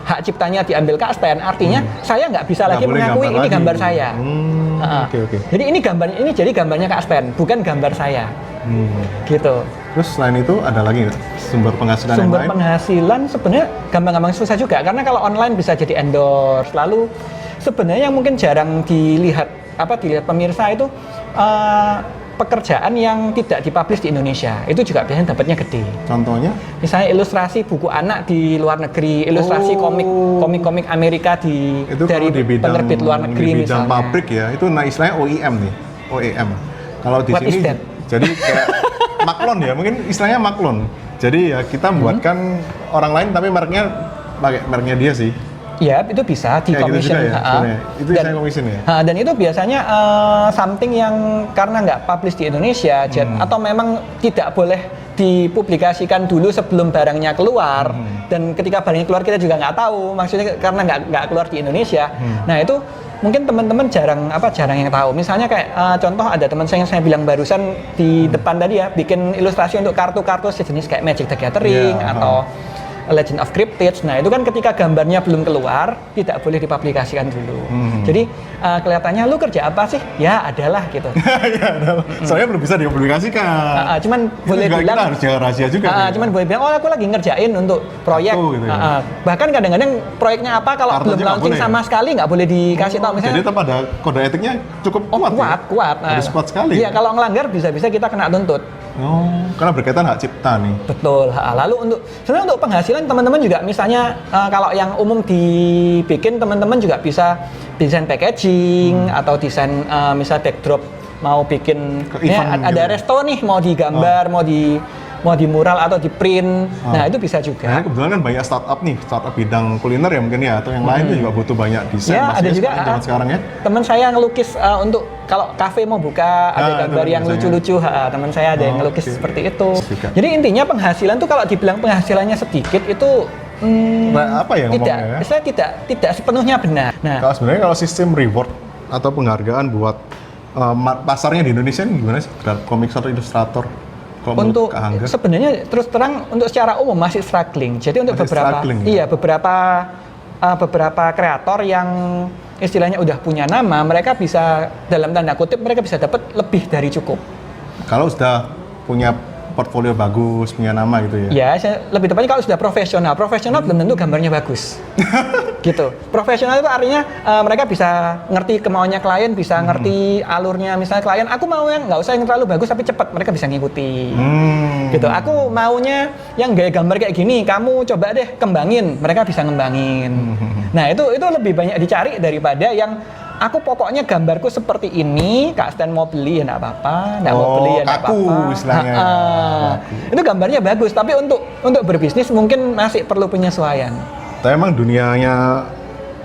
hak ciptanya diambil Kak Stan, artinya saya nggak bisa lagi mengakui ini gambar saya. Jadi ini jadi gambarnya Kak Stan, bukan gambar saya. Gitu. Terus selain itu ada lagi nggak sumber penghasilan yang lain? Sumber penghasilan sebenarnya gampang-gampang susah juga, karena kalau online bisa jadi endorse. Lalu sebenarnya yang mungkin jarang dilihat pemirsa itu pekerjaan yang tidak dipublish di Indonesia, itu juga biasanya dapatnya gede. Contohnya? Misalnya ilustrasi buku anak di luar negeri, ilustrasi komik Amerika dari penerbit luar negeri di bidang misalnya. pabrik ya, itu istilahnya OEM nih, OEM. Kalau di What sini is that? jadi kayak maklon ya, mungkin istilahnya maklon. Jadi ya kita membuatkan orang lain tapi mereknya pakai mereknya dia sih. Ya, itu bisa di commission. Gitu ya, itu saya commission ya. Dan itu biasanya something yang karena nggak publish di Indonesia, atau memang tidak boleh dipublikasikan dulu sebelum barangnya keluar. Dan ketika barangnya keluar kita juga nggak tahu, maksudnya karena nggak keluar di Indonesia. Nah itu mungkin teman-teman jarang yang tahu. Misalnya kayak contoh ada teman saya yang saya bilang barusan di depan tadi ya, bikin ilustrasi untuk kartu-kartu sejenis kayak Magic the Gathering atau Legend of Cryptids. Nah itu kan ketika gambarnya belum keluar tidak boleh dipublikasikan dulu. Jadi kelihatannya lu kerja apa sih? Ya adalah gitu. Ya adalah. Soalnya belum bisa dipublikasikan. Cuman boleh bilang kita harus jaga rahasia juga. Cuman boleh bilang aku lagi ngerjain untuk proyek. Gitu ya. Bahkan kadang-kadang proyeknya apa kalau belum launching sama sekali nggak boleh dikasih tahu. Misalnya. Jadi tetap ada kode etiknya cukup kuat. Kuat. Harus kuat sekali. Iya, kalau ngelanggar bisa-bisa kita kena tuntut. Karena berkaitan hak cipta nih. Betul. Lalu sebenarnya untuk penghasilan teman-teman juga misalnya kalau yang umum dibikin teman-teman juga bisa desain packaging atau desain misal backdrop mau bikin Ke event ada gitu. resto nih mau digambar, mau di mural atau di print. Nah, itu bisa Nah, juga. kebetulan kan banyak startup bidang kuliner ya mungkin ya, atau yang lain tuh juga butuh banyak desain. Ya, ada juga zaman sekarang ya. teman saya ngelukis untuk kalau kafe mau buka ada itu gambar yang biasanya. lucu-lucu. Teman saya ada yang ngelukis oke. seperti itu. Juga. Jadi intinya penghasilan tuh kalau dibilang penghasilannya sedikit itu Nah, apa ya ngomongnya ya? saya tidak sepenuhnya benar. Nah, Kalau sebenarnya kalau sistem reward atau penghargaan buat pasarnya di Indonesia ini gimana sih? Komik atau ilustrator? Kalau menurut untuk Kak Hangga? sebenarnya terus terang untuk secara umum masih struggling. Jadi untuk Masih beberapa struggling, ya? iya beberapa kreator yang istilahnya udah punya nama, mereka bisa dalam tanda kutip mereka bisa dapat lebih dari cukup. Kalau sudah punya portfolio bagus, punya nama gitu ya? Ya, lebih tepatnya kalau sudah profesional. Profesional belum tentu gambarnya bagus. Gitu. Profesional itu artinya mereka bisa ngerti kemauannya klien, bisa ngerti alurnya. Misalnya klien, aku mau yang nggak usah yang terlalu bagus tapi cepat, mereka bisa ngikuti. Gitu. Aku maunya yang gaya gambar kayak gini, kamu coba deh kembangin, mereka bisa ngembangin. Nah, itu lebih banyak dicari daripada yang aku pokoknya gambarku seperti ini, Kak Stan mau beli ya nggak apa-apa, nggak mau beli ya nggak kaku apa-apa. istilahnya. Itu gambarnya bagus, tapi untuk berbisnis mungkin masih perlu penyesuaian. Tapi emang dunianya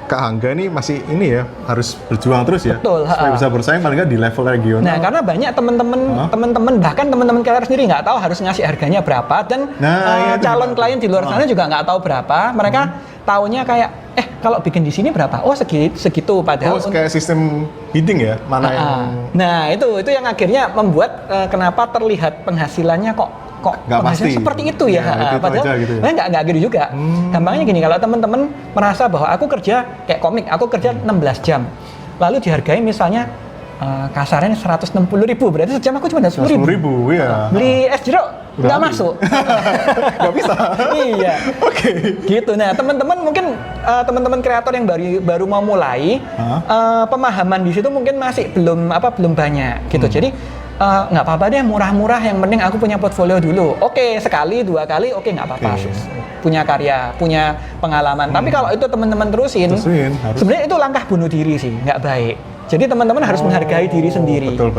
Kak Hangga ini masih ini ya, harus berjuang terus ya? Betul, Supaya bisa bersaing paling nggak di level regional. Nah, karena banyak teman-teman bahkan teman-teman kreator sendiri nggak tahu harus ngasih harganya berapa, dan Nah, iya, itu calon gimana klien tuh? di luar sana juga nggak tahu berapa. Mereka taunya kayak kalau bikin di sini berapa? Oh, segitu padahal. kayak sistem bidding ya, mana yang Nah, itu yang akhirnya membuat kenapa terlihat penghasilannya kok Nggak penghasilan pasti. seperti itu ya. Ya, itu Padahal aja gitu ya. nggak gitu juga. Gampangnya gini, kalau teman-teman merasa bahwa aku kerja kayak komik, aku kerja 16 jam. Lalu dihargai misalnya kasarnya 160.000, berarti sejam aku cuma 10.000. 10.000 ya. Beli es jeruk nggak habis. masuk. Nggak bisa. Iya. Oke. Gitu. Nah, teman-teman mungkin teman-teman kreator yang baru mau mulai, pemahaman di situ mungkin masih belum banyak gitu. Jadi nggak apa-apa deh, murah-murah, yang penting aku punya portfolio dulu. Oke, sekali, 2 kali, oke, nggak apa-apa. Oke. Punya karya, punya pengalaman. Tapi kalau itu teman-teman terusin, harus. sebenarnya itu langkah bunuh diri sih, nggak baik. Jadi teman-teman harus menghargai diri sendiri. Betul.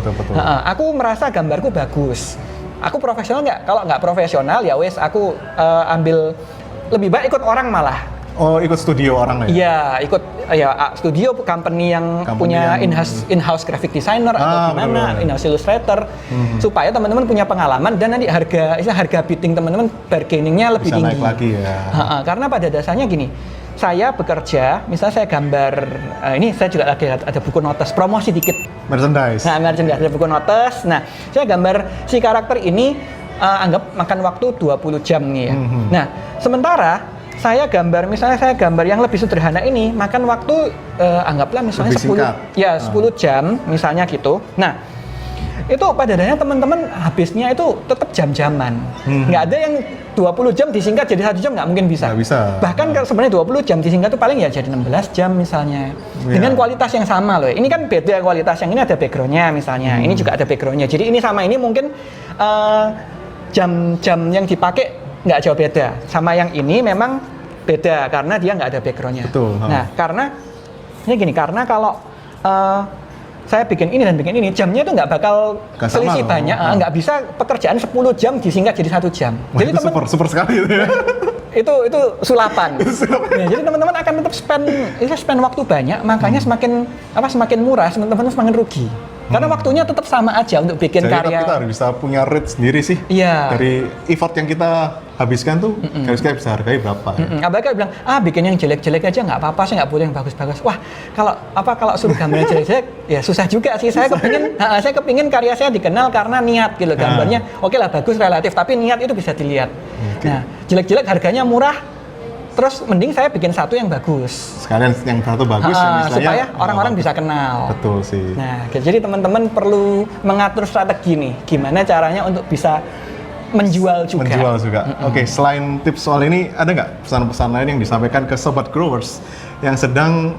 Aku merasa gambarku bagus. Aku profesional nggak? Kalau nggak profesional ya wes, aku ambil lebih baik ikut orang malah. Oh, ikut studio orang ya? Iya, ikut studio company yang punya in-house graphic designer atau gimana, betul. in-house illustrator, supaya teman-teman punya pengalaman dan nanti harga bidding teman-teman bargainingnya lebih Bisa tinggi. naik lagi ya. Karena pada dasarnya gini, saya bekerja, misalnya saya gambar, ini saya juga lagi ada buku notes, promosi dikit. Merchandise. Nah, merchandise, ada buku notes. Nah, saya gambar si karakter ini anggap makan waktu 20 jam nih ya. Nah, sementara misalnya saya gambar yang lebih sederhana ini makan waktu anggaplah misalnya Lebih 10 jam misalnya gitu. Nah, itu pada dasarnya teman-teman habisnya itu tetap jam-jaman. Nggak ada yang 20 jam disingkat jadi 1 jam, nggak mungkin bisa. Nggak bisa. Bahkan sebenarnya 20 jam disingkat itu paling ya jadi 16 jam misalnya. Dengan kualitas yang sama loh. Ini kan beda kualitas, yang ini ada background-nya misalnya. Ini juga ada background-nya. Jadi ini sama ini mungkin jam-jam yang dipakai nggak jauh beda. Sama yang ini memang beda karena dia nggak ada background-nya. Betul. Nah, karena kalau saya bikin ini dan bikin ini, jamnya itu nggak bakal Nggak sama selisih loh. banyak. Nggak bisa pekerjaan 10 jam disingkat jadi 1 jam. Wah, Jadi itu super sekali itu ya. itu sulapan. Nah, jadi teman-teman akan tetap spend waktu banyak, makanya semakin murah, teman-teman semakin rugi. Karena waktunya tetap sama aja untuk bikin Jadi karya. kita harus bisa punya rate sendiri sih. Iya. Dari effort yang kita habiskan tuh, harus kita bisa hargai berapa. Ya. Abang bilang, bikin yang jelek-jelek aja nggak apa-apa, saya nggak boleh yang bagus-bagus. Wah, kalau suruh gambar jelek-jelek, ya susah juga sih. Saya kepingin karya saya dikenal karena niat gitu. Gambarnya, oke lah bagus relatif, tapi niat itu bisa dilihat. Nah, jelek-jelek harganya murah, terus mending saya bikin satu yang bagus. Sekalian yang satu bagus, yang istilahnya supaya orang-orang bisa kenal. Betul sih. Nah, jadi teman-teman perlu mengatur strategi nih, gimana caranya untuk bisa menjual juga. Oke, selain tips soal ini, ada nggak pesan-pesan lain yang disampaikan ke sobat growers yang sedang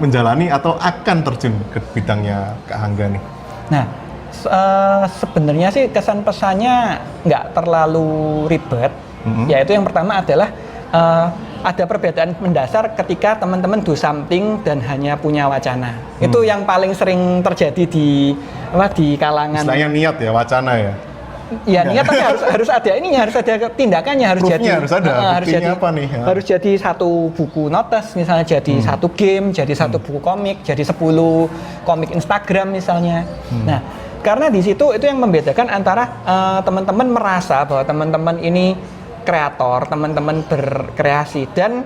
menjalani atau akan terjun ke bidangnya Kak Hangga nih? Nah, sebenarnya sih kesan pesannya nggak terlalu ribet. Yaitu yang pertama adalah ada perbedaan mendasar ketika teman-teman do something dan hanya punya wacana. Itu yang paling sering terjadi di kalangan. Istilahnya niat ya, wacana ya. Ya niat tapi harus ada ininya, harus ada tindakannya, harus Proof-nya jadi harus ada. harus Buktinya jadi apa nih? Ya. Harus jadi satu buku notes misalnya, jadi satu game, jadi satu buku komik, jadi 10 komik Instagram misalnya. Nah, karena di situ itu yang membedakan antara teman-teman merasa bahwa teman-teman ini kreator, teman-teman berkreasi, dan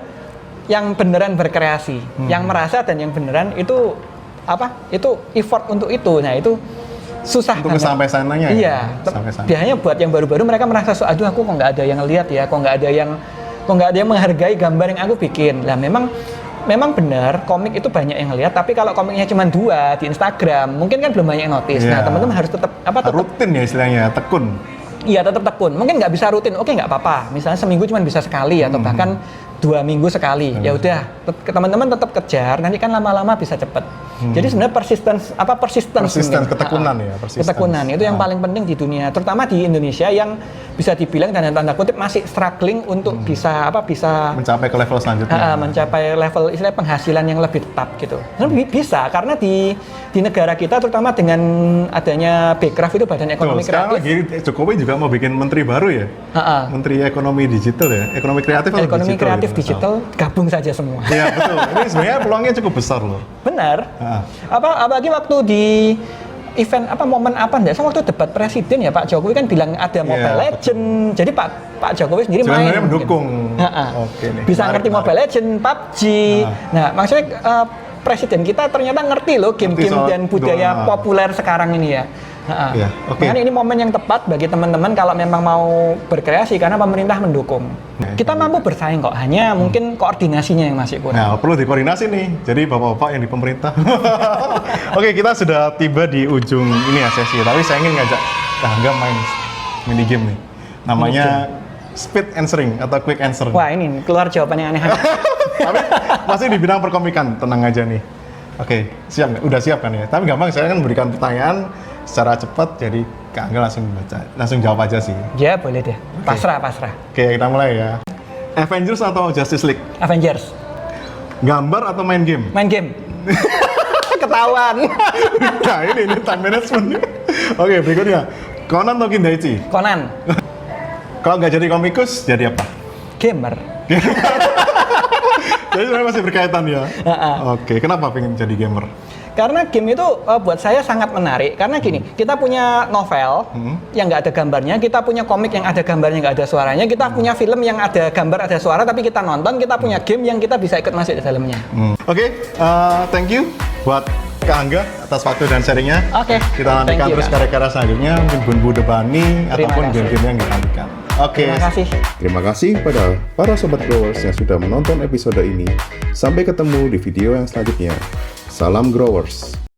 yang beneran berkreasi. Yang merasa dan yang beneran itu itu effort untuk itu. Nah, itu susah untuk sampai sananya. Iya. Biasanya buat yang baru-baru mereka merasa aduh aku kok nggak ada yang lihat ya, kok nggak ada yang menghargai gambar yang aku bikin. Lah memang benar komik itu banyak yang lihat, tapi kalau komiknya cuma 2 di Instagram mungkin kan belum banyak yang notice. Nah, teman-teman harus tetap rutin ya istilahnya, tekun. Iya, tetap tekun. Mungkin nggak bisa rutin, oke nggak apa-apa. Misalnya seminggu cuma bisa sekali atau bahkan 2 minggu sekali. Ya udah, teman-teman tetap kejar. Nanti kan lama-lama bisa cepet. Jadi sebenarnya persistence, ketekunan ya. Ketekunan itu yang paling penting di dunia, terutama di Indonesia yang bisa dibilang dan tanda kutip masih struggling untuk bisa mencapai ke level selanjutnya. Mencapai level istilah penghasilan yang lebih tetap gitu. Bisa karena di negara kita terutama dengan adanya Bekraf itu Badan Ekonomi Kreatif. Lagi Jokowi juga mau bikin menteri baru ya. Menteri Ekonomi Digital ya. Ekonomi Kreatif atau Ekonomi Digital. Kreatif Digital gabung saja semua. Iya betul. Ini sebenarnya peluangnya cukup besar loh. Benar. Apalagi waktu di event momen enggak, waktu debat presiden ya Pak Jokowi kan bilang ada Mobile Legend. Jadi Pak Jokowi sendiri main mendukung. Oke, bisa ngerti Mobile Legend, PUBG. Nah, maksudnya presiden kita ternyata ngerti loh game-game dan budaya populer sekarang ini ya. Makanya ini momen yang tepat bagi teman-teman kalau memang mau berkreasi karena pemerintah mendukung. Kita mampu bersaing kok, hanya mungkin koordinasinya yang masih kurang. Nah, perlu dikoordinasi nih. Jadi bapak-bapak yang di pemerintah. Oke, kita sudah tiba di ujung ini ya sesi. Tapi saya ingin ngajak Angga main mini game nih. Namanya Speed Answering atau Quick Answer. Wah, ini keluar jawaban yang aneh-aneh. Tapi masih di bidang perkomikan, tenang aja nih. Oke, siap nggak? Udah siap kan ya? Tapi gampang, saya kan memberikan pertanyaan secara cepat, jadi Kak Angga langsung jawab aja sih. Ya, boleh deh. Pasrah. Oke, kita mulai ya. Avengers atau Justice League? Avengers. Gambar atau main game? Main game. Ketahuan. Nah, ini time management. Oke, berikutnya. Conan atau Kindaichi? Conan. Kalau nggak jadi komikus, jadi apa? Gamer. Jadi sebenarnya masih berkaitan ya? Oke, kenapa pengen jadi gamer? Karena game itu buat saya sangat menarik. Karena gini, kita punya novel yang nggak ada gambarnya, kita punya komik yang ada gambarnya nggak ada suaranya, kita punya film yang ada gambar ada suara tapi kita nonton, kita punya game yang kita bisa ikut masuk di dalamnya. Oke, thank you buat Kak Angga atas waktu dan sharingnya. Oke. Kita nantikan terus karya-karya selanjutnya, mungkin Bun Budebani ataupun game-game yang ditantikan. Oke. Terima kasih. Terima kasih kepada para Sobat Growers yang sudah menonton episode ini. Sampai ketemu di video yang selanjutnya. Salam Growers.